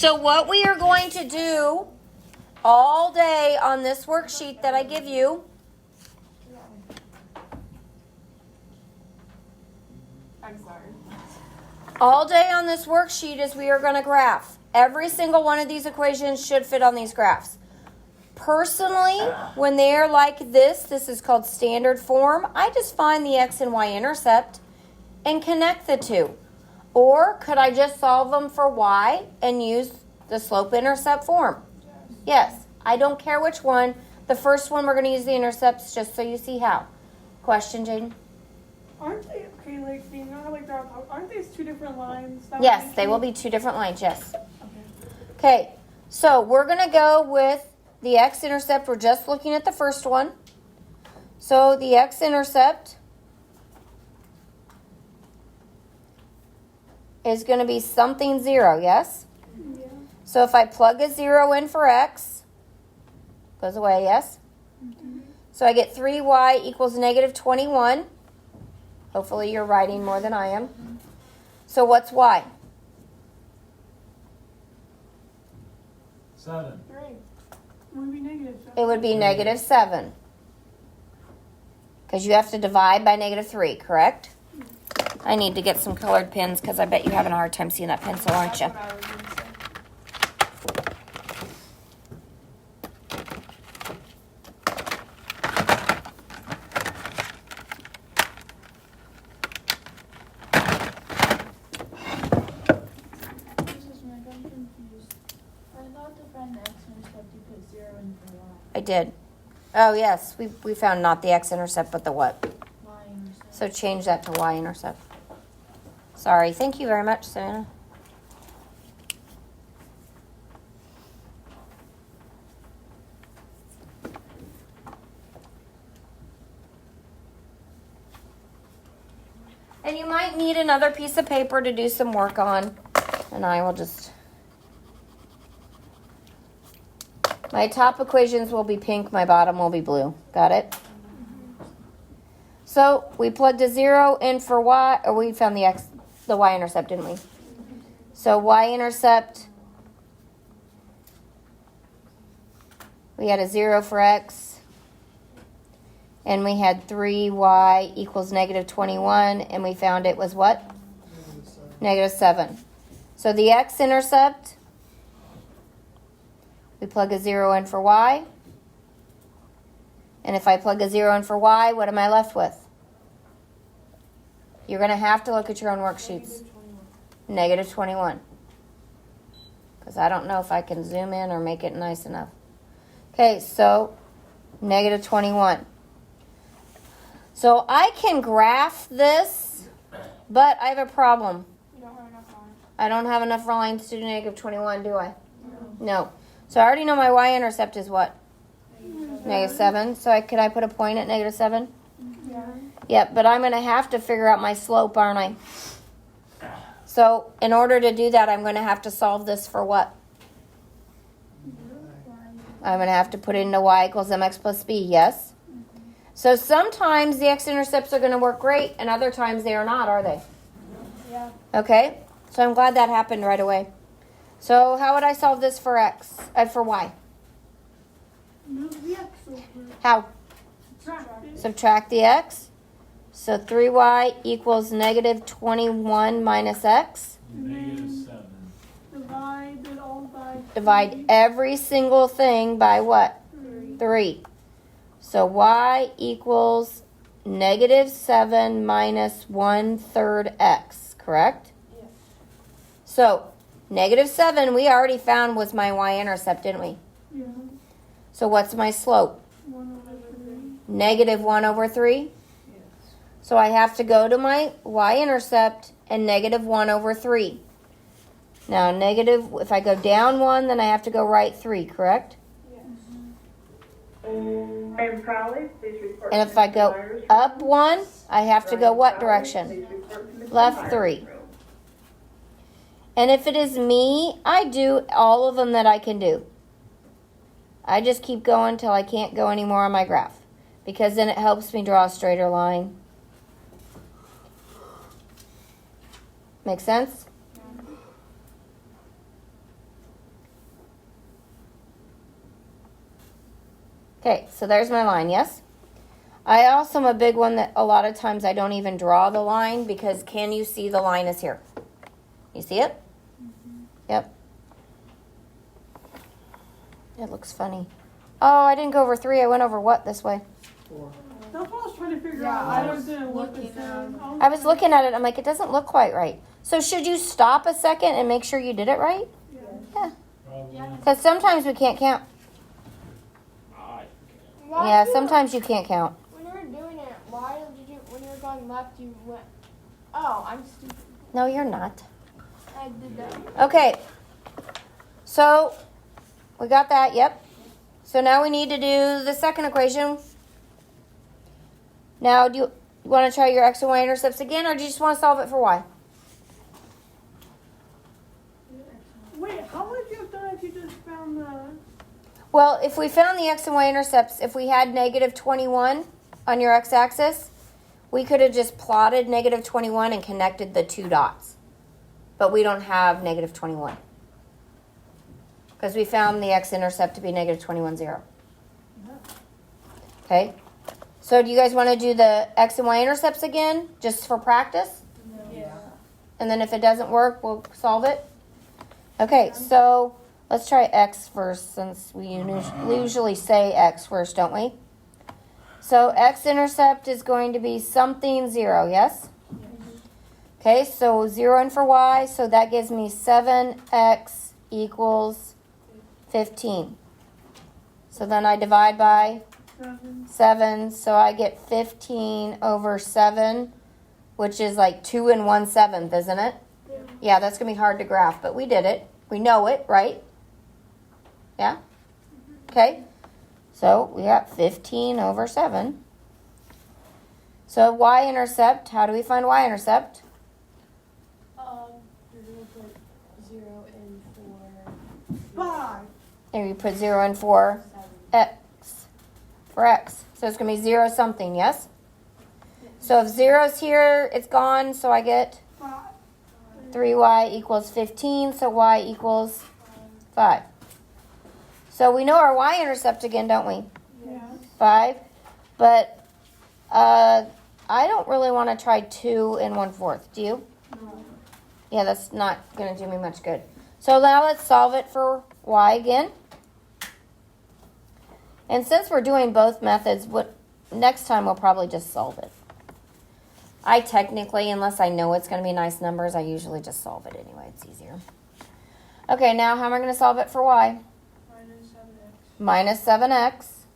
So what we are going to do all day on this worksheet that I give you all day on this worksheet is we are going to graph. Every single one of these equations should fit on these graphs. Personally, when they're like this is called standard form. I just find the x and y intercept and connect the two. Or could I just solve them for y and use the slope-intercept form? Yes. I don't care which one. The first one we're going to use the intercepts just so you see how. Question, Jaden? Aren't they, okay, like, you know how, like, aren't these two different lines? Yes, they will be two different lines, yes. Okay, so we're going to go with the x-intercept. We're just looking at the first one. So the x-intercept is going to be something 0, yes? Yeah. So if I plug a 0 in for x, goes away, yes? Mm-hmm. So I get 3y equals negative 21. Hopefully you're writing more than I am. So what's y? 7. 3. Would be negative 7. It would be negative 7. Because you have to divide by negative 3, correct? I need to get some colored pens because I bet you're having a hard time seeing that pencil, aren't you? That's what I was gonna say. I did. Oh, yes. We found not the x-intercept, but the what? Y-intercept. So change that to y-intercept. Sorry. Thank you very much, Savannah. And you might need another piece of paper to do some work on. And I will just... My top equations will be pink. My bottom will be blue. Got it? So we plugged a 0 in for y, or we found the y-intercept, didn't we? So y-intercept, we had a 0 for x, and we had 3y equals negative 21, and we found it was what? Negative 7. So the x-intercept, we plug a 0 in for y. And if I plug a 0 in for y, what am I left with? You're going to have to look at your own worksheets. Negative 21. Because I don't know if I can zoom in or make it nice enough. Okay, so negative 21. So I can graph this, but I have a problem. You don't have enough lines. I don't have enough lines to do negative 21, do I? No. So I already know my y-intercept is what? Negative 7. So could I put a point at negative 7? Yeah. Yep, but I'm going to have to figure out my slope, aren't I? So in order to do that, I'm going to have to solve this for what? I'm going to have to put it into y equals mx plus b, yes? So sometimes the x-intercepts are going to work great, and other times they are not, are they? Yeah. Okay, so I'm glad that happened right away. So how would I solve this for x, for y? Move the x over. How? Subtract it. Subtract the x. So 3y equals negative 21 minus x. Negative 7. Divide it all by Divide 3. every single thing by what? 3. 3. So y equals negative 7 minus 1/3 x, correct? Yes. So negative 7 we already found was my y-intercept, didn't we? Yeah. So what's my slope? 1 over 3. Negative 1 over 3? So I have to go to my y-intercept and negative 1 over 3. Now negative, if I go down 1, then I have to go right 3, correct? Yes. I'm Crowley, please report. And if I go up 1, I have to go what direction? Left 3. And if it is me, I do all of them that I can do. I just keep going till I can't go anymore on my graph. Because then it helps me draw a straighter line. Make sense? Okay, so there's my line, yes? I also am a big one that a lot of times I don't even draw the line because can you see the line is here? You see it? Yep. It looks funny. Oh, I didn't go over 3. I went over what this way? That's what I was trying to figure Yeah, out. I I was didn't look the looking same. I was looking at it. I'm like, it doesn't look quite right. So should you stop a second and make sure you did it right? Yeah. Because sometimes we can't count. Yeah, sometimes you can't count. When you were doing it, why did you, when you were going left, you went, oh, I'm stupid. No, you're not. I did that. Okay. So we got that. Yep. So now we need to do the second equation. Now, do you want to try your x and y intercepts again, or do you just want to solve it for y? Wait, how would you have done if you just found the? Well, if we found the x and y intercepts, if we had negative 21 on your x-axis, we could have just plotted negative 21 and connected the 2 dots. But we don't have negative 21. Because we found the x-intercept to be negative 21, 0. Okay? So do you guys want to do the x and y intercepts again, just for practice? Yeah. And then if it doesn't work, we'll solve it? Okay, so let's try x first, since we usually say x first, don't we? So x-intercept is going to be something 0, yes? Okay, so 0 in for y, so that gives me 7x equals 15. So then I divide by 7, so I get 15 over 7, which is like 2 1/7, isn't it? Yeah, that's going to be hard to graph, but we did it. We know it, right? Yeah? Okay. So we got 15 over 7. So y-intercept, how do we find y-intercept? You're going to put 0 in for 5. There you put 0 in for 7. x. For x. So it's going to be 0 something, yes? So if 0's here, it's gone, so I get 5. 3y equals 15, so y equals 5. So we know our y-intercept again, don't we? Yeah. 5. But I don't really want to try 2 1/4. Do you? No. Yeah, that's not going to do me much good. So now let's solve it for y again. And since we're doing both methods, next time we'll probably just solve it. I technically, unless I know it's going to be nice numbers, I usually just solve it anyway. It's easier. Okay, now how am I going to solve it for y? Minus 7x. Minus 7x.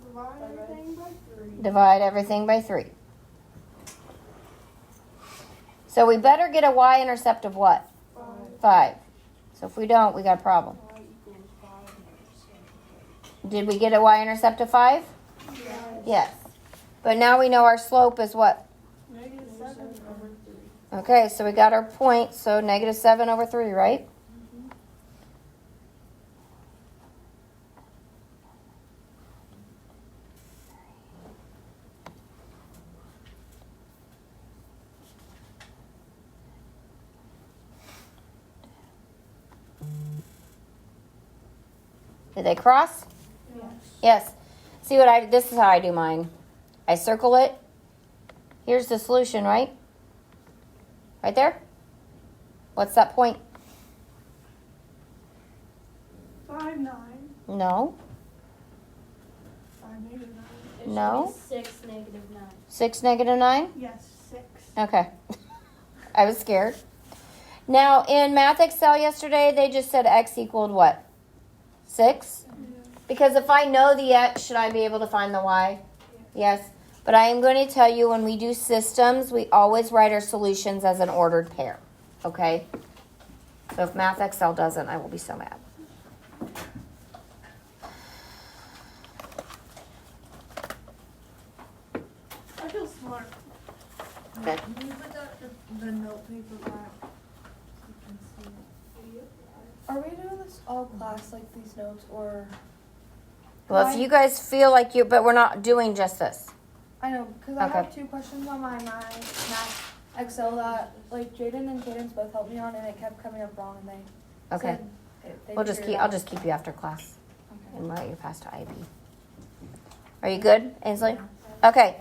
Divide everything by 3. Divide everything by 3. So we better get a y-intercept of what? 5. So if we don't, we got a problem. Y equals 5. Did we get a y-intercept of 5? Yes. But now we know our slope is what? Negative 7 over 3. Okay, so we got our point, so negative 7 over 3, right? Did they cross? Yes. Yes. See this is how I do mine. I circle it. Here's the solution, right? Right there? What's that point? 5, 9. No. 5, negative 9. It No. should be 6, negative 9. 6, negative 9? Yes, 6. Okay. I was scared. Now, in Math Excel yesterday, they just said x equaled what? 6? Because if I know the x, should I be able to find the y? Yes. But I am going to tell you, when we do systems, we always write our solutions as an ordered pair. Okay? So if Math Excel doesn't, I will be so mad. I feel smart. Okay. Can you put the note paper back? So you can see it? Are we doing this all class, like these notes, or? Well, if you guys feel like but we're not doing just this. I know, because I Okay. have 2 questions on my Math Excel that, like, Jaden and Cadence both helped me on, and it kept coming up wrong, and they Okay. said I'll just keep you after class and write you pass to IB. Are you good, Ainsley? Okay.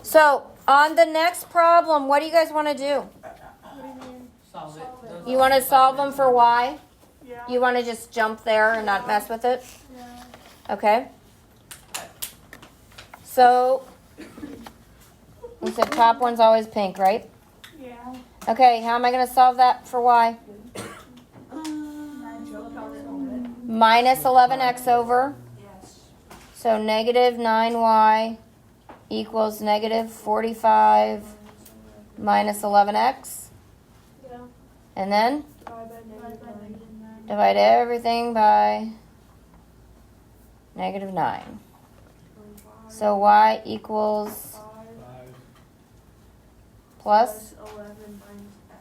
So on the next problem, what do you guys want to do? What do you mean? Solve it. You want to solve them for y? Yeah. You want to just jump there and not mess with it? Yeah. Okay. So we said top one's always pink, right? Yeah. Okay, how am I going to solve that for y? Minus 11x over. So negative 9y equals negative 45 minus 11x. Yeah. And then Divide by -9. divide everything by negative 9. So y equals 5 plus. 11 minus x.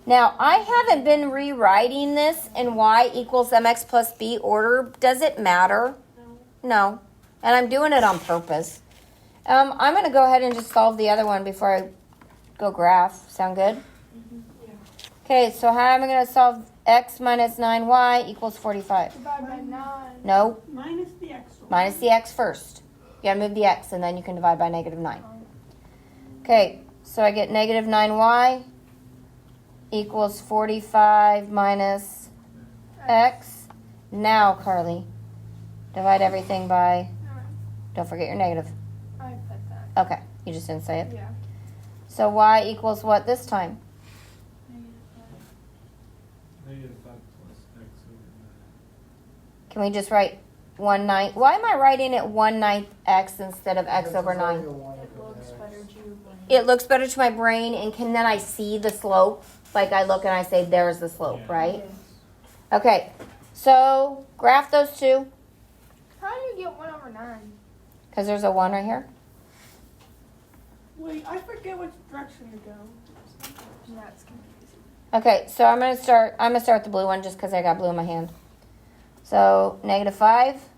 Now, I haven't been rewriting this in y equals mx plus b order. Does it matter? No. And I'm doing it on purpose. I'm going to go ahead and just solve the other one before I go graph. Sound good? Yeah. Okay, so how am I going to solve x minus 9y equals 45? Divide by 9. No, Minus the x. minus the x first. You got to move the x, and then you can divide by negative 9. Okay, so I get negative 9y equals 45 minus x. Now, Carly, divide everything by, don't forget your negative. I put that. Okay, you just didn't say it. Yeah. So y equals what this time? -5 plus x over 9. Can we just write 1/9? Why am I writing it 1/9 x instead of x over 9? It looks better to you. It looks better to my brain, and can then I see the slope? Like I look and I say, there's the slope, Yeah. right? Okay, so graph those two, How do you get 1 over 9? because there's a 1 right here. Wait, I forget which direction to go. That's confusing. Okay, so I'm gonna start with the blue one just because I got blue in my hand. So -5,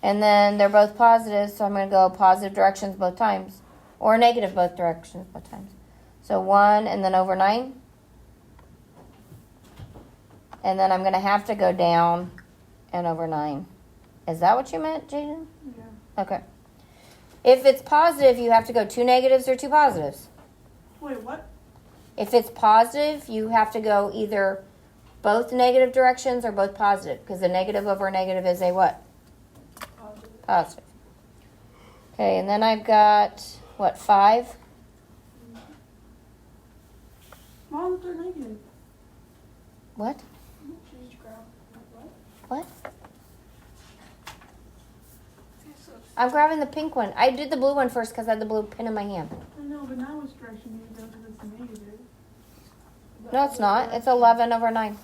and then they're both positive, so I'm gonna go positive directions both times, or negative both directions both times. So 1 and then over 9, and then I'm gonna have to go down and over 9. Is that what you meant, Jaden? Yeah. Okay. If it's positive, you have to go 2 negatives or 2 positives. Wait, what? If it's positive, you have to go either both negative directions or both positive, because a negative over a negative is a what? Positive. Okay, and then I've got, what, 5? Mom, they're negative. What? Change graph. What? I'm grabbing the pink one. I did the blue one first because I had the blue pin in my hand. I know, but now which direction do you go because it's negative? No, it's not. It's 11 over 9.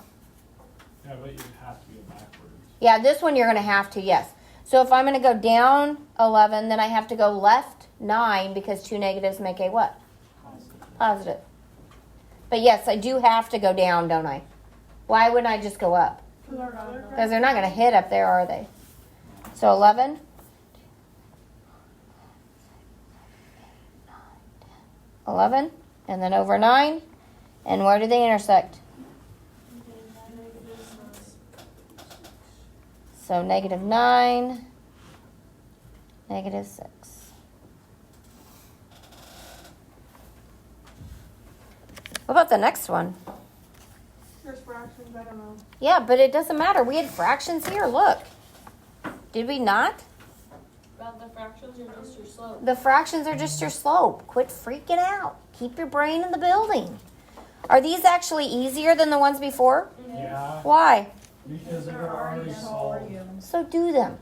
Yeah, but you'd have to go backwards. Yeah, this one you're going to have to, yes. So if I'm going to go down 11, then I have to go left 9 because 2 negatives make a what? Positive. But yes, I do have to go down, don't I? Why wouldn't I just go up? Because they're not going to hit up there, are they? So 11. 11, and then over 9. And where do they intersect? So -9, -6. What about the next one? There's fractions, I don't know. Yeah, but it doesn't matter. We had fractions here. Look. Did we not? Well, the fractions are just your slope. The fractions are just your slope. Quit freaking out. Keep your brain in the building. Are these actually easier than the ones before? Yeah, Why? because they're already solved. So do them.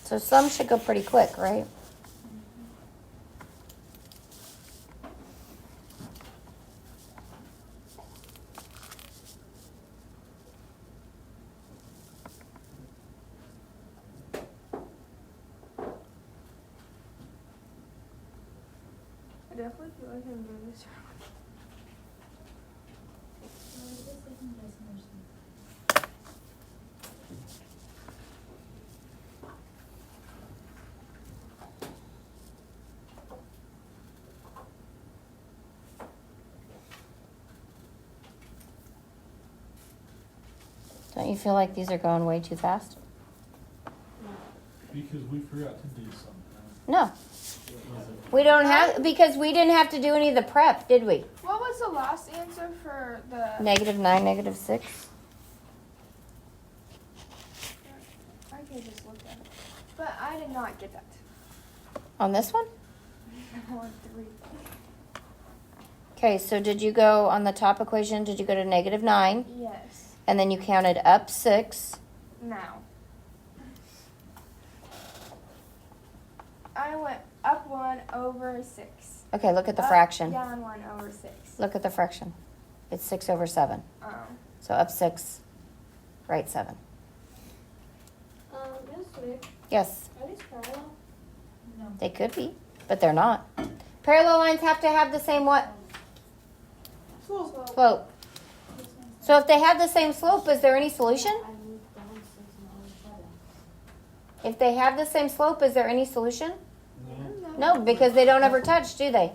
So some should go pretty quick, right? I definitely feel like I'm doing this wrong. Don't you feel like these are going way too fast? Because we forgot to do something. No. We don't have, because we didn't have to do any of the prep, did we? What was the last answer for the? -9, -6. I could just look at it, but I did not get that. On this one? I want 3. Okay, so did you go on the top equation, did you go to -9? Yes. And then you counted up 6. Now. I went up 1 over 6. Okay, look at the Up, fraction. Down 1 over 6. Look at the fraction. It's 6 over 7. So up 6, right 7. Yes, Are these parallel? they could be, but they're not. Parallel lines have to have the same what? Slope. Slope. So if they have the same slope, is there any solution? If they have the same slope, is there any solution? No. No, because they don't ever touch, do they?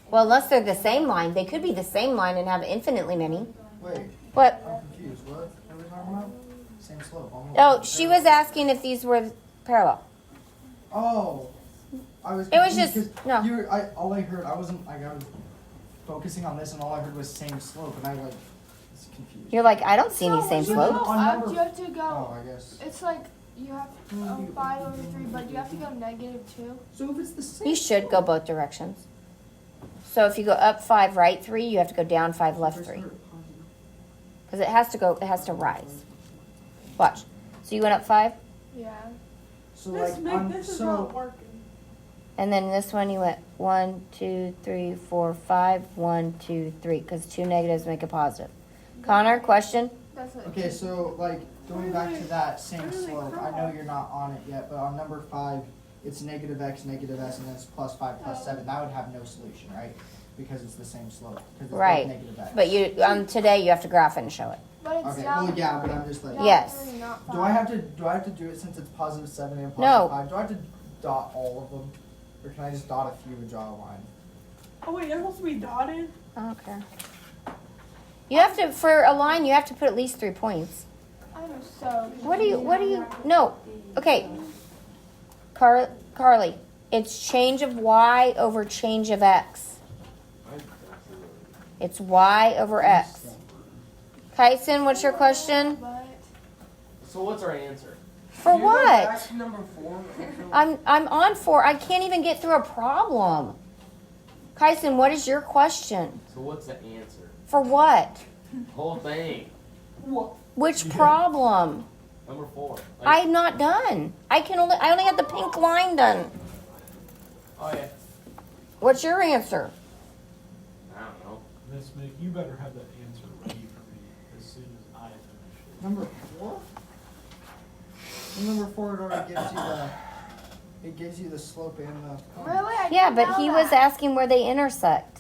Well, unless they're the same line. They could be the same line and have infinitely many. Wait, What? I'm confused. What are we talking about? Same slope. Oh, she was asking if these were parallel. Oh, I was. It was confused just- 'cause no. You were, all I heard, I wasn't. I was focusing on this, and all I heard was same slope, and I was confused. You're like, I don't see any same You slope. go On up, number- you have to go. Oh, I guess. It's like you have 5 over 3, but you have to go -2. So if it's the same. You should go both directions. So if you go up 5, right 3, you have to go down 5, left 3. Because it has to rise. Watch. So you went up 5, Yeah. So This, like Nick, on this is so not working. and then this one you went 1, 2, 3, 4, 5, 1, 2, 3, because 2 negatives make a positive. Connor, question? That's what. okay, so like going back to that same slope. I know you're not on it yet, but on number 5, it's negative x, negative s, and then it's plus 5, plus 7. That would have no solution, right? Because it's the same slope. Because it's Right. negative x. But you today you have to graph it and show it. But it's Okay. down. Well, yeah, but I'm just like. down Yes. 3, not 5. Do I have to do it since it's positive 7 and No. positive 5? Do I have to dot all of them, or can I just dot a few and draw a line? Oh wait, they're supposed to be dotted. Okay. You have to, for a line, you have to put at least 3 points. I'm so. What do you, no. Okay. Carly, it's change of y over change of x. It's y over x. Kyson, what's your question? But So what's our answer? For Can you go back what? to number 4? I'm on 4. I can't even get through a problem. Kyson, what is your question? So what's the answer? For what? Whole thing. Which problem? Number 4. I'm not done. I only have the pink line done. Oh yeah. What's your answer? I don't know. Miss Mick, you better have that answer ready for me as soon as I finish it. Number 4? Number 4 it already gives you the slope and the. really, I Yeah, didn't but know he that. was asking where they intersect.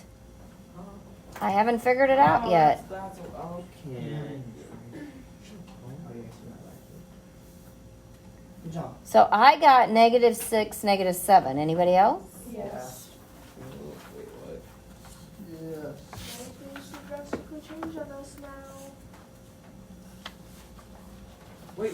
I haven't figured it out yet. That's okay. Good job. So I got -6, -7. Anybody else? Yes. Wait, what? Yeah. We should drastically change on this now. Wait.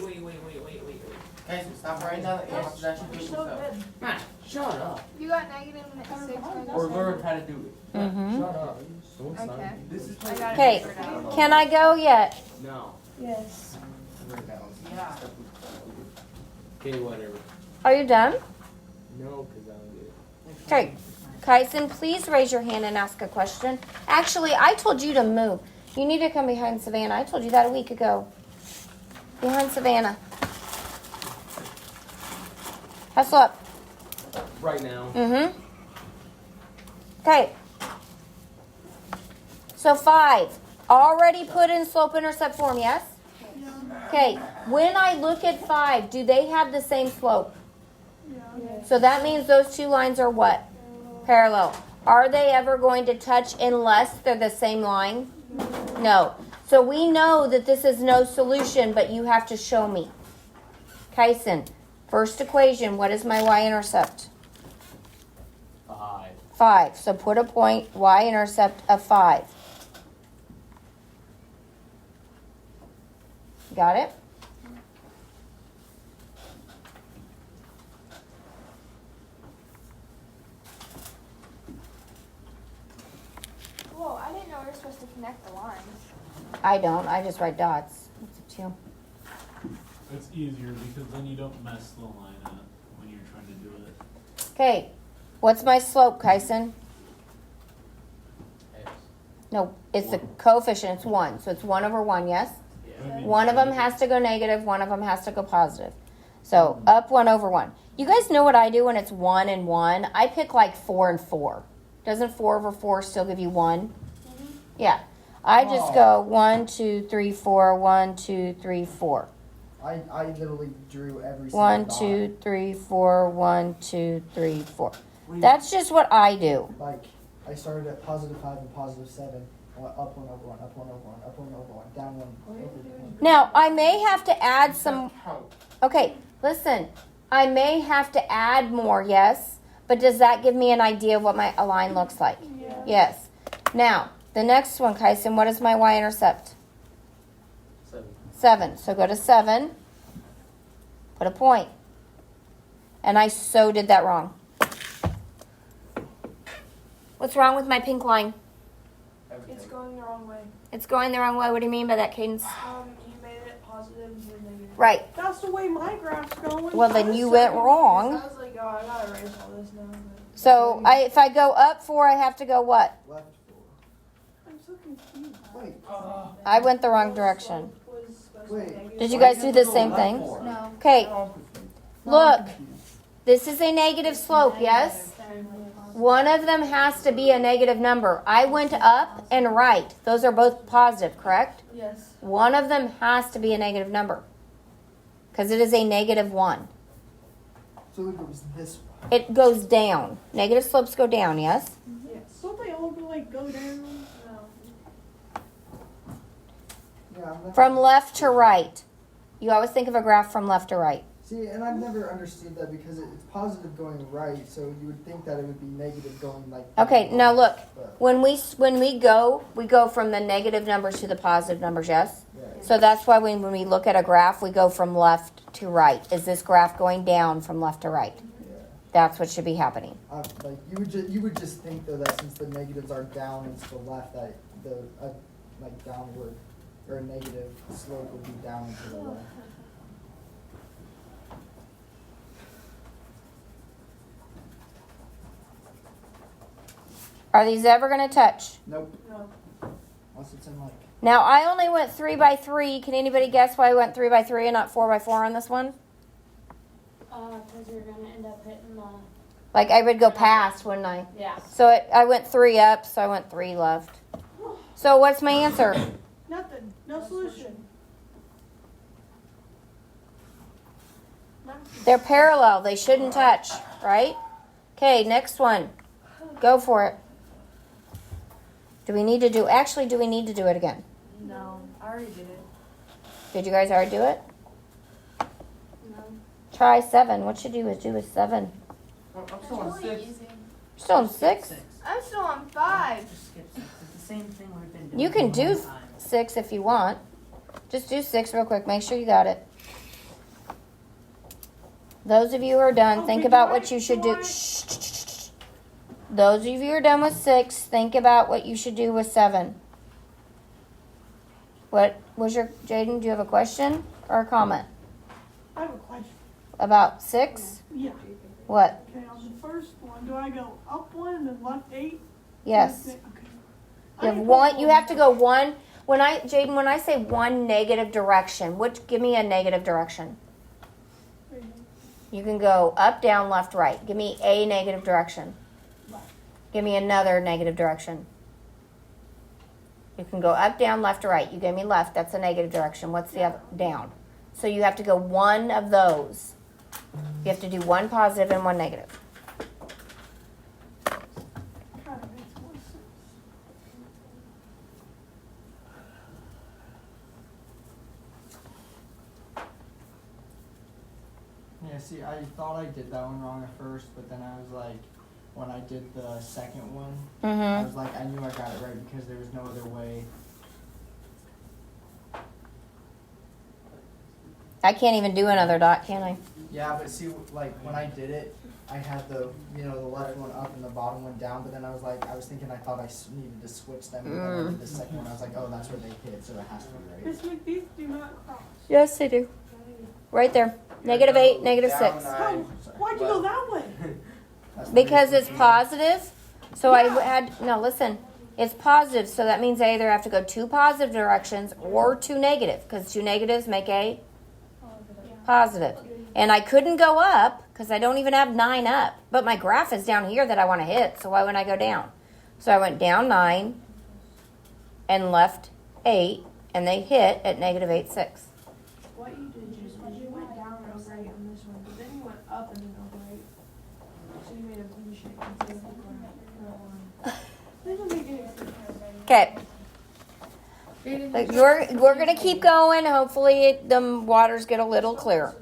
Guys, stop writing down the answers that you do So good. Man, shut up. You got -6. Or learn how to do it. Mm-hmm. Shut up. Don't stop. Okay. This is I got it Okay, figured out. can I go yet? No. Yes. Yeah. Okay, whatever. Are you done? No, because I don't get it. Okay. Kyson, please raise your hand and ask a question. Actually, I told you to move. You need to come behind Savannah. I told you that a week ago. Behind Savannah. Hustle up. Right now. Mm-hmm. Okay. So 5. Already put in slope-intercept form, yes? Okay. When I look at 5, do they have the same slope? Yeah. So that means those 2 lines are what? Parallel. Are they ever going to touch unless they're the same line? No. So we know that this is no solution, but you have to show me. Kyson, first equation, what is my y-intercept? 5. 5. So put a point, y-intercept of 5. got it? Whoa, I didn't know we were supposed to connect the lines. I don't. I just write dots. It's up to you. It's easier because then you don't mess the line up when you're trying to do it. Okay. What's my slope, Kyson? X. No, it's the coefficient. It's 1. So it's 1 over 1, yes? That'd be One of them has to go negative, one of them has to go positive. So up 1 over 1. You guys know what I do when it's 1 and 1? I pick like 4 and 4. Doesn't 4 over 4 still give you 1? Yeah. I just go 1, 2, 3, 4, 1, 2, 3, 4. I literally drew every single 1, dot. 2, 3, 4, 1, 2, 3, 4. That's just what I do. Like, I started at +5 and +7. I went up 1 over 1, up 1 over 1, up 1 over 1, down 1 over 1. Now, I may have to add some. Okay, listen. I may have to add more, yes? But does that give me an idea of what my a line looks like? Yeah. Yes. Now, the next one, Kyson, what is my y-intercept? 7. 7. So go to 7. Put a point. And I so did that wrong. What's wrong with my pink line? It's going the wrong way. It's going the wrong way. What do you mean by that, Cadence? You made it positive and negative. Right. That's the way my graph's going. Well, then you went wrong. I was like, oh, I gotta erase all this now. So if I go up 4, I have to go what? Left 4. I'm so confused. Wait, I went the wrong direction. wait. Did you guys do the same thing? No. Okay, look. This is a negative slope, yes? One of them has to be a negative number. I went up and right. Those are both positive, correct? Yes. One of them has to be a negative number. Because it is a -1. So it was this one. It goes down. Negative slopes go down, yes? Don't they all go like go down? Yeah, I've never- From left to right. You always think of a graph from left to right. See, and I've never understood that because it's positive going right, so you would think that it would be negative going like. Okay, now look. But, When we go from the negative numbers to the positive numbers, yes? yeah. So that's why when we look at a graph, we go from left to right. Is this graph going down from left to right? Yeah. That's what should be happening. Like you would just think though that since the negatives are down and to the left, that the like downward or a negative slope would be down and to the left. Are these ever going to touch? Nope. No. Unless it's in like. Now, I only went 3 by 3. Can anybody guess why I went 3 by 3 and not 4 by 4 on this one? Because you're gonna end up hitting the. Like, I would go past, wouldn't I? Yeah. So I went 3 up, so I went 3 left. So what's my answer? Nothing. No solution. They're parallel. They shouldn't touch, right? Okay, next one. Go for it. Do we need to do it again? No. I already did it. Did you guys already do it? No. Try 7. What should you do with 7? I'm still on 6. Still on 6? I'm still on 5. Just skip 6. It's the same thing we've been doing. You can the whole do time. 6 if you want. Just do 6 real quick. Make sure you got it. Those of you who are done, think Okay, about do what I- you should do do. I- Shh. Those of you who are done with 6, think about what you should do with 7. What was your, Jaden, do you have a question or a comment I have a question. about 6? Yeah. What? Okay, on the first one, do I go up 1 and then left 8? Yes. Okay. You have one. You have to go one. When I say one negative direction, give me a negative direction. You can go up, down, left, right. Give me a negative direction. Give me another negative direction. You can go up, down, left, or right. You gave me left. That's a negative direction. What's the other? Down. So you have to go one of those. You have to do one positive and one negative. Kind of makes more sense. Yeah, see, I thought I did that one wrong at first, but then I was like, when I did the second one, I Mm-hmm. was like, I knew I got it right because there was no other way. I can't even do another dot, can I? Yeah, but see, like when I did it, I had the the left one up and the bottom one down. But then I was thinking I thought needed to switch them. And then I did the second one. I was like, oh, that's where they hit, so it has to be right. Miss Mick, these do not cross. Yes, they do. Right there. -8, -6. How? Why'd you go that way? That's the Because reason. it's positive. So I had, no, listen. It's positive, so that means I either have to go 2 positive directions or 2 negative, because 2 negatives make a positive. And I couldn't go up, because I don't even have 9 up. But my graph is down here that I want to hit, so why wouldn't I go down? So I went down 9 and left 8, and they hit at -8, 6. What you did is you went down over 8 on this one, but then you went up and then over 8. So you made a V shape instead of a line. Doesn't make any sense. Okay. Like, we're gonna keep going. Hopefully, the waters get a little clearer.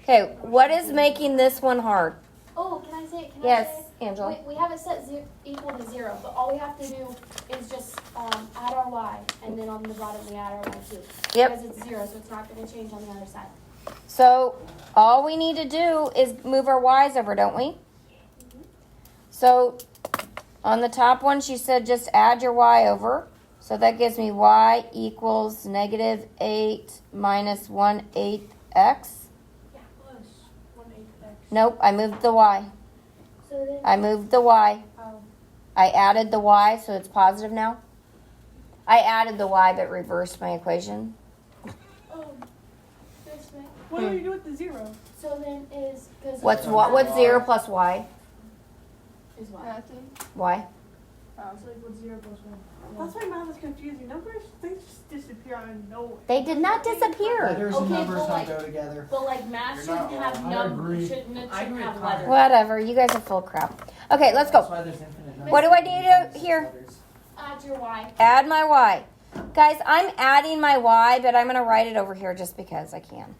Okay, what is making this one hard? Oh, can I say? Yes, Angela. We have it set equal to 0, but all we have to do is just add our y, and then on the bottom we add our y too. Yep. Because it's 0, so it's not going to change on the other side. So all we need to do is move our y's over, don't we? So on the top one, she said just add your y over. So that gives me y equals -8 minus 1/8 x. Yeah, plus 1/8 x. Nope, I moved the y. So then, I moved the y. oh, I added the y, so it's positive now. I added the y, but reversed my equation. this way. What do you do with the 0? So then is because What's 0 plus y? is y. Nothing. Y. Oh, so like what's 0 plus 1? That's why math is confusing. Numbers, they just disappear out of nowhere. They did not disappear. Letters and Okay, numbers but don't like- go together. But like math You're not shouldn't have wrong. I agree. shouldn't I agree have with letters. Whatever. You guys are full of crap. Okay, let's That's go. why there's infinite numbers. What do I need to here? Letters. Add your y. Add my y. Guys, I'm adding my y, but I'm going to write it over here just because I can.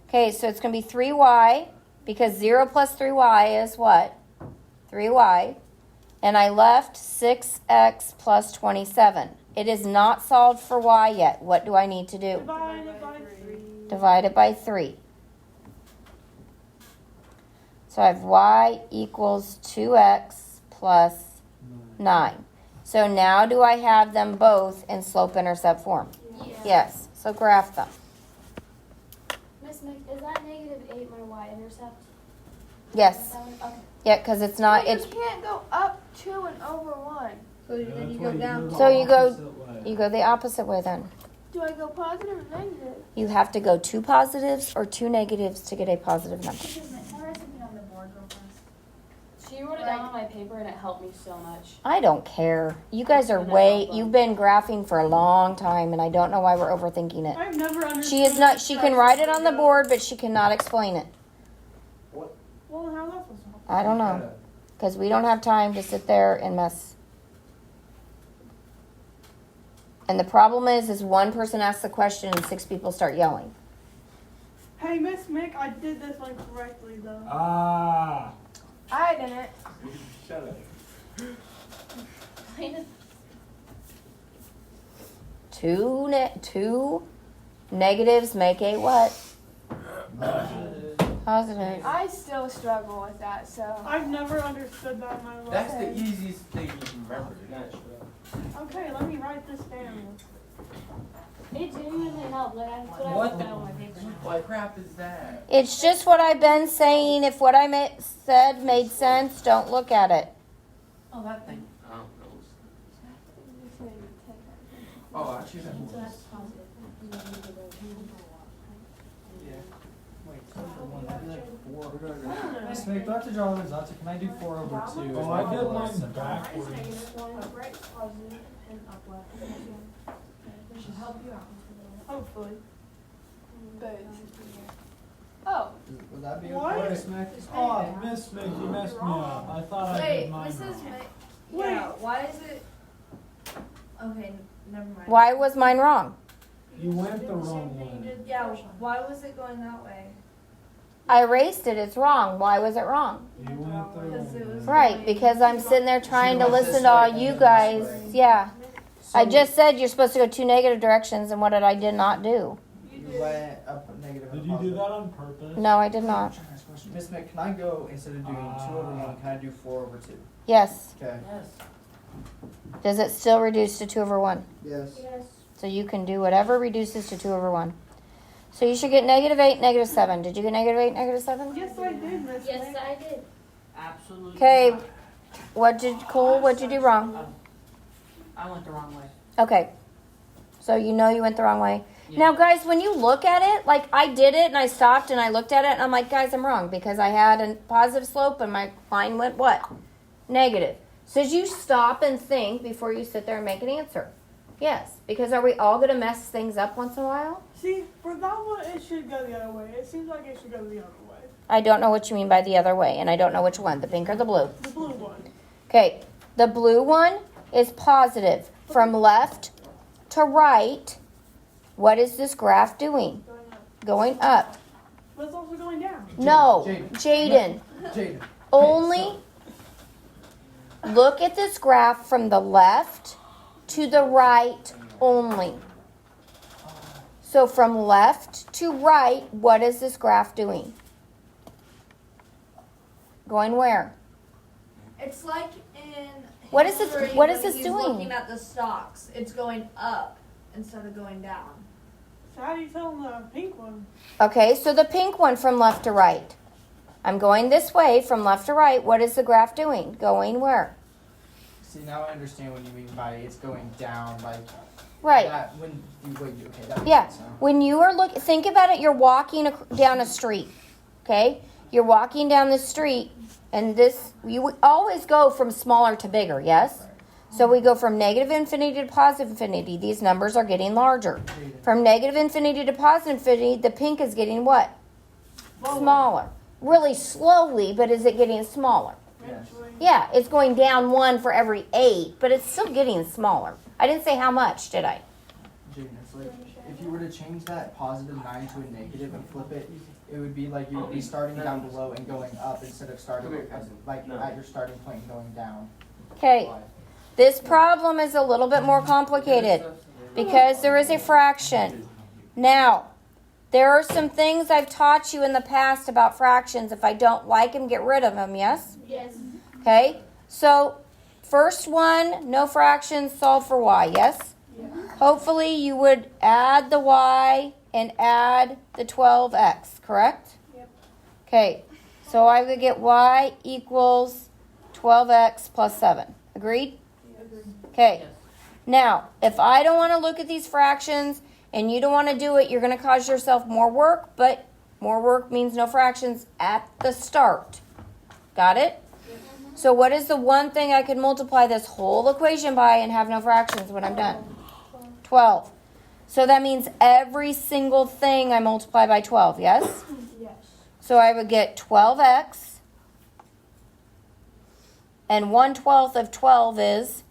Okay, so it's going to be 3y, because 0 plus 3y is what? 3y. And I left 6x plus 27. It is not solved for y yet. What do I need to do? Divide it by 3. Divide it by 3. So I have y equals 2x plus 9. So now do I have them both in slope-intercept form? Yes. So graph them. Miss Mick, is that -8 my y-intercept? Yes. Okay. Yeah, because it's not. It's You can't go up 2 and over 1. So then you go down. So you go the opposite way then. Do I go positive or negative? You have to go 2 positives or 2 negatives to get a positive number. Can I write something on the board real fast? She wrote it down on my paper and it helped me so much. I don't care. You guys are you've been graphing for a long time, and I don't know why we're overthinking it. I've never understood. She is not. She can write it on the board, but she cannot explain it. Well, how's that supposed to help? I don't know, because we don't have time to sit there and mess. And the problem is one person asks the question and 6 people start yelling. Hey, Miss Mick, I did this one correctly, though. Ah. I didn't. Shut up. Two negatives make a what? Positive. I still struggle with that, so. I've never understood that in my life. That's the easiest thing you can remember. Okay, let me write this down. It genuinely helped. Like, that's what I What wrote the- down on my paper. What crap is that? It's just what I've been saying. If what I said made sense, don't look at it. Oh, that thing. I don't know. Oh, actually, that So that's positive. Wait, that'd be like 4. Miss Mick, Dr. Jarvis, can I do 4 over 2? Oh, I did mine Right backwards. is negative 1, right is positive, and up left. That should help you out. Hopefully. But. Oh. Would that be What? okay, Miss Mick? Oh, Miss Mick, you messed me up. I thought I did Wait, mine Mrs. wrong. May. Yeah, why is it? Okay, never mind. Why was mine wrong? You went the wrong one. Yeah, why was it going that way? I erased it. It's wrong. Why was it wrong? You went the Because it wrong was one. Right, because I'm sitting there trying to She went listen this to all way you and then guys. this way. Yeah. I So- just said you're supposed to go 2 negative directions, and what did I did not do? went up negative. and Did you do positive. that on purpose? No, I did I'm not. trying to ask a question. Miss Mick, can I go instead of doing 2/1? Can I do 4/2? Yes. Okay. Yes. Does it still reduce to 2/1? Yes. Yes. So you can do whatever reduces to 2/1. So you should get -8, -7. Did you get -8, -7? Yes, I did, Miss Yes, May. I did. Absolutely. Okay. not. Cole, what'd you do wrong? I went the wrong way. Okay. So you know you went the wrong way. Yeah. Now, guys, when you look at it, like I did it and I stopped and I looked at it and I'm like, guys, I'm wrong because I had a positive slope and my line went what? Negative. So you stop and think before you sit there and make an answer. Yes, because are we all going to mess things up once in a while? See, for that one, it should go the other way. It seems like it should go the other way. I don't know what you mean by the other way, and I don't know which one, the pink or the blue. The blue one. Okay, the blue one is positive. From left to right, what is this graph doing? Going up. Going up. But it's also going down. No, Jaden. Jaden. Jaden. Only look at this graph from the left to the right only. So from left to right, what is this graph doing? Going where? It's like in What is this- history what is when this he's doing? looking at the stocks. It's going up instead of going down. So how do you tell them the pink one? Okay, so the pink one from left to right. I'm going this way from left to right. What is the graph doing? Going where? See, now I understand what you mean by it's going down, like Right. that. When you wait, okay, that makes Yeah. sense now. When you are think about it, you're walking down a street. Okay? You're walking down the street and you would always go from smaller to bigger, yes? So we go from negative infinity to positive infinity. These numbers are getting larger. Jaden. From negative infinity to positive infinity, the pink is getting what? Smaller. Really slowly, but is it getting smaller? Yes. Yeah, it's going down 1 for every 8, but it's still getting smaller. I didn't say how much, did I? Jaden, it's like if you were to change that +9 to a negative and flip it, it would be like you would be starting down below and going up instead of starting like at your starting point and going down. Okay, this problem is a little bit more complicated because there is a fraction. Now, there are some things I've taught you in the past about fractions. If I don't like them, get rid of them, yes? Yes. Okay, so first one, no fractions, solve for y, yes? Hopefully you would add the y and add the 12x, correct? Yep. Okay, so I would get y equals 12x plus 7. Agreed? Okay. Yes. Now, if I don't want to look at these fractions and you don't want to do it, you're going to cause yourself more work, but more work means no fractions at the start. Got it? So what is the one thing I could multiply this whole equation by and have no fractions when I'm done? 12. So that means every single thing I multiply by 12, yes? Yes. So I would get 12x, and 1/12 of 12 is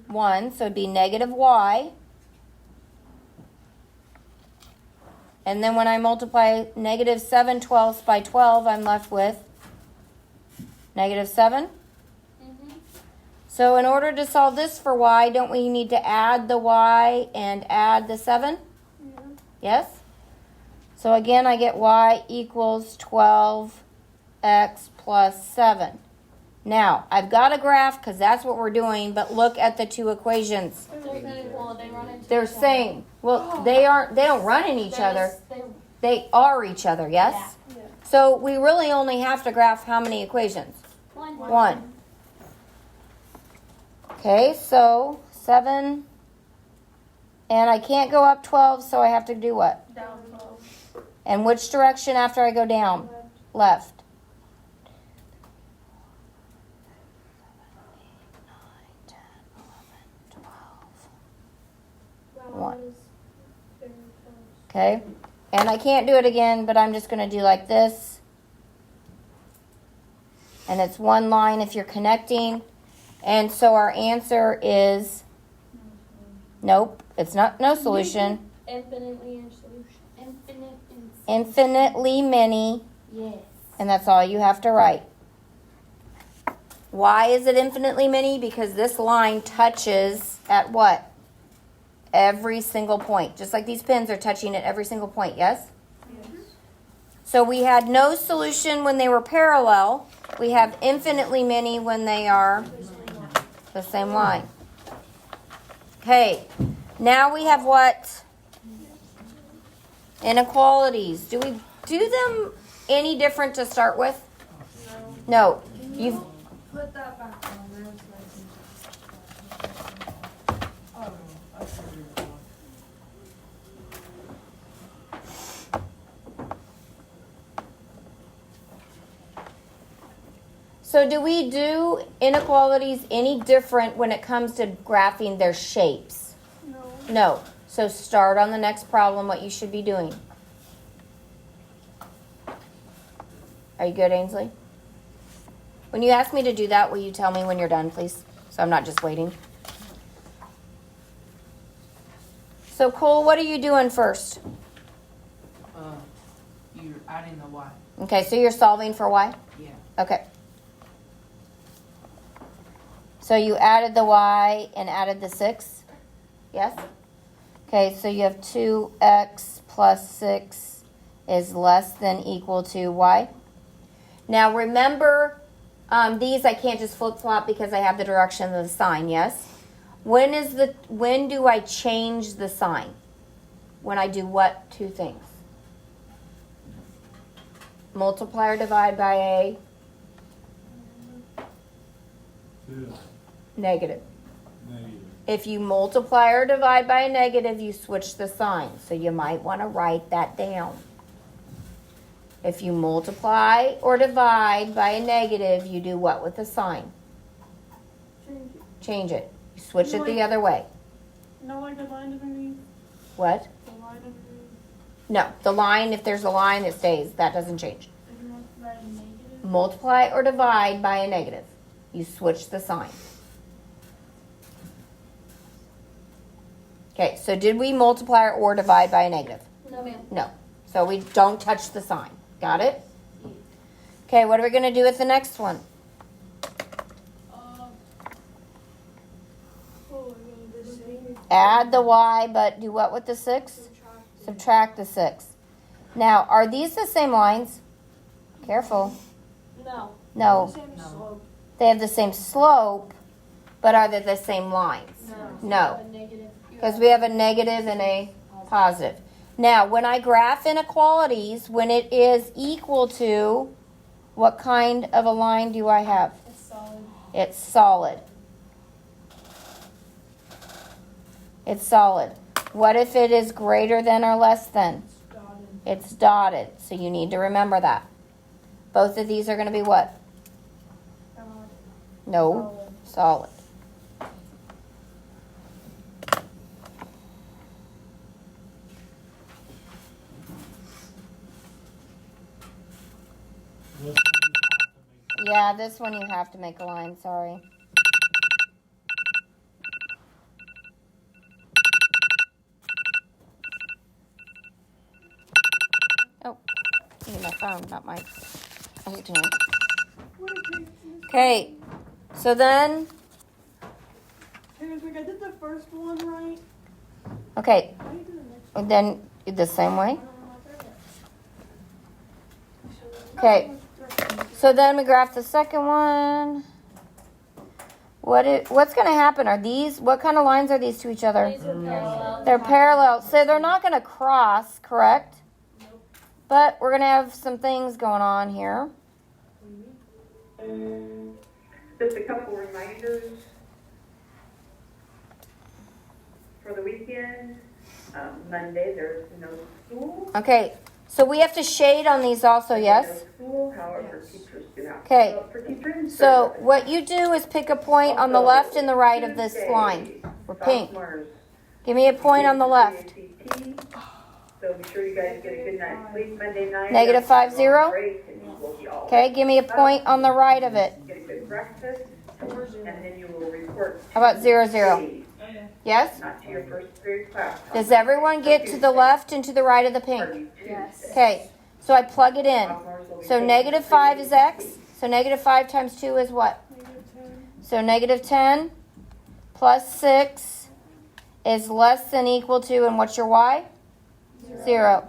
1, so it'd be negative y. And then when I multiply negative 7/12 by 12, I'm left with negative 7. So in order to solve this for y, don't we need to add the y and add the 7? Yes? So again, I get y equals 12x plus 7. Now, I've got a graph because that's what we're doing, but look at the two equations. Well, they run into They're each other. same. Well, they don't run in each They're other. just- they- They are each other, yes? Yeah. So we really only have to graph how many equations? One. 1. Okay, so 7. And I can't go up 12, so I have to do what? Down 12. And which direction after I go down? Left. Wow, One. that is very close. Okay? And I can't do it again, but I'm just going to do like this. And it's one line if you're connecting. And so our answer is nope, it's not no solution. Infinitely in solution. Infinite in Infinitely many, Yes. and that's all you have to write. Why is it infinitely many? Because this line touches at what? every single point, just like these pins are touching at every single point, yes? So we had no solution when they were parallel. We have infinitely many when they are the same line. Okay, now we have what? Inequalities. Do we do them any different to start with? No. You've Put that back on there so I can. Oh, I see where you're going. So do we do inequalities any different when it comes to graphing their shapes? No. No. So start on the next problem what you should be doing. Are you good, Ainsley? When you ask me to do that, will you tell me when you're done, please? So I'm not just waiting. So Cole, what are you doing first? You're adding the y. Okay, so you're solving for y? Yeah. Okay. So you added the y and added the 6? Yes? Okay, so you have 2x plus 6 is less than equal to y. Now remember, these I can't just flip-flop because I have the direction of the sign, yes? When do I change the sign? When I do what two things? Multiply or divide by a Two. negative. Negative. If you multiply or divide by a negative, you switch the sign. So you might want to write that down. If you multiply or divide by a negative, you do what with the sign? Change it. Change it. You switch it the other way. No, like the line underneath. What? The line underneath. No, the line, if there's a line, it stays. That doesn't change. If you multiply a negative. Multiply or divide by a negative. You switch the sign. Okay, so did we multiply or divide by a negative? No, ma'am. No. So we don't touch the sign. Got it? Okay, what are we going to do with the next one? Oh, I mean, the same. Add the y, but do what with the 6? Subtract the 6. Now, are these the same lines? Careful. No. No. Same slope. They have the same slope, but are they the same lines? No. A negative. Because we have a negative and a positive. Now, when I graph inequalities, when it is equal to, what kind of a line do I have? It's solid. It's solid. It's solid. What if it is greater than or less than? Dotted. It's dotted. So you need to remember that. Both of these are going to be what? No. Solid. Yeah, this one you have to make a line, sorry. Oh, I need my phone, not my. I hate to know. Okay, so then, Parents, like I did the first one right. okay, How do you do the next one? then the same way. I don't know what that is. Okay, so then we graph the second one. What's going to happen? Are these, what kind of lines are these to each other? These are parallel. They're parallel, so they're not going to cross, correct? But we're going to have some things going on here. Just a couple reminders for the weekend. Monday, there's no school. Okay, so we have to shade on these also, yes? No school, however, teachers do have to Okay. show up for teacher in So service. what you do is pick a point on the left and the right of this Tuesday, line. We're pink. sophomores Give me a point on the left. ACT. So be sure you guys get a good night's sleep Monday night. Negative 50? Break, and you will be all Okay, give me a point on the right of it. Get a good breakfast, and then you will report. How about 0, 0? days, Yes? Not to your first period class. Does everyone get to the left and to the right of the pink? Pardon, Tuesday. Okay, so I plug it in. Sophomores will be So taking negative 5 is x. So negative 5 times 2 is what? Negative 10. So negative 10 plus 6 is less than equal to, and what's your y? 0.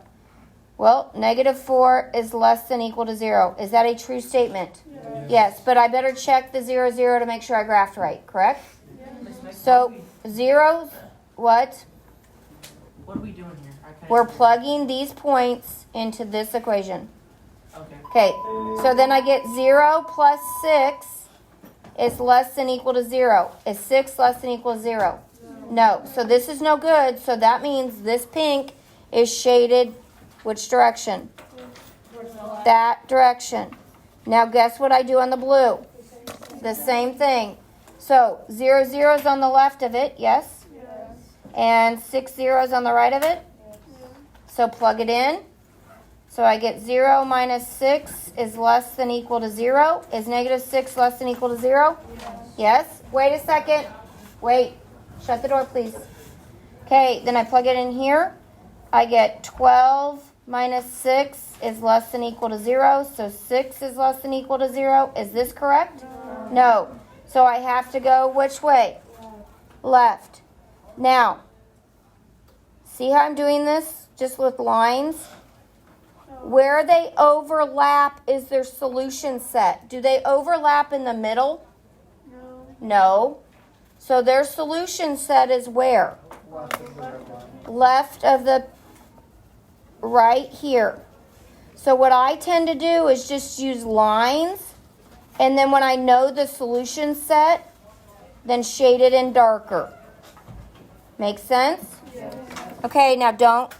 Well, negative 4 is less than equal to 0. Is that a true statement? Yes, but I better check the 0, 0 to make sure I graphed right, correct? So, 0, what? What are we doing here? I can't- We're plugging these points into this equation. Okay. Okay, so then I get 0 plus 6 is less than equal to 0. Is 6 less than equal to 0? No. So this is no good. So that means this pink is shaded which direction? That direction. Now guess what I do on the blue? The same thing. So 0, 0 is on the left of it, yes? And 6, 0 is on the right of it? So plug it in. So I get 0 minus 6 is less than equal to 0. Is negative 6 less than equal to 0? Yes. Wait a second. Wait. Shut the door, please. Okay, then I plug it in here. I get 12 minus 6 is less than equal to 0. So 6 is less than equal to 0. Is this correct? No. So I have to go which way? Left. Now, see how I'm doing this? Just with lines? Where they overlap is their solution set. Do they overlap in the middle? No. So their solution set is where? Left of the right here. So what I tend to do is just use lines, and then when I know the solution set, then shade it in darker. Make sense? Okay, now don't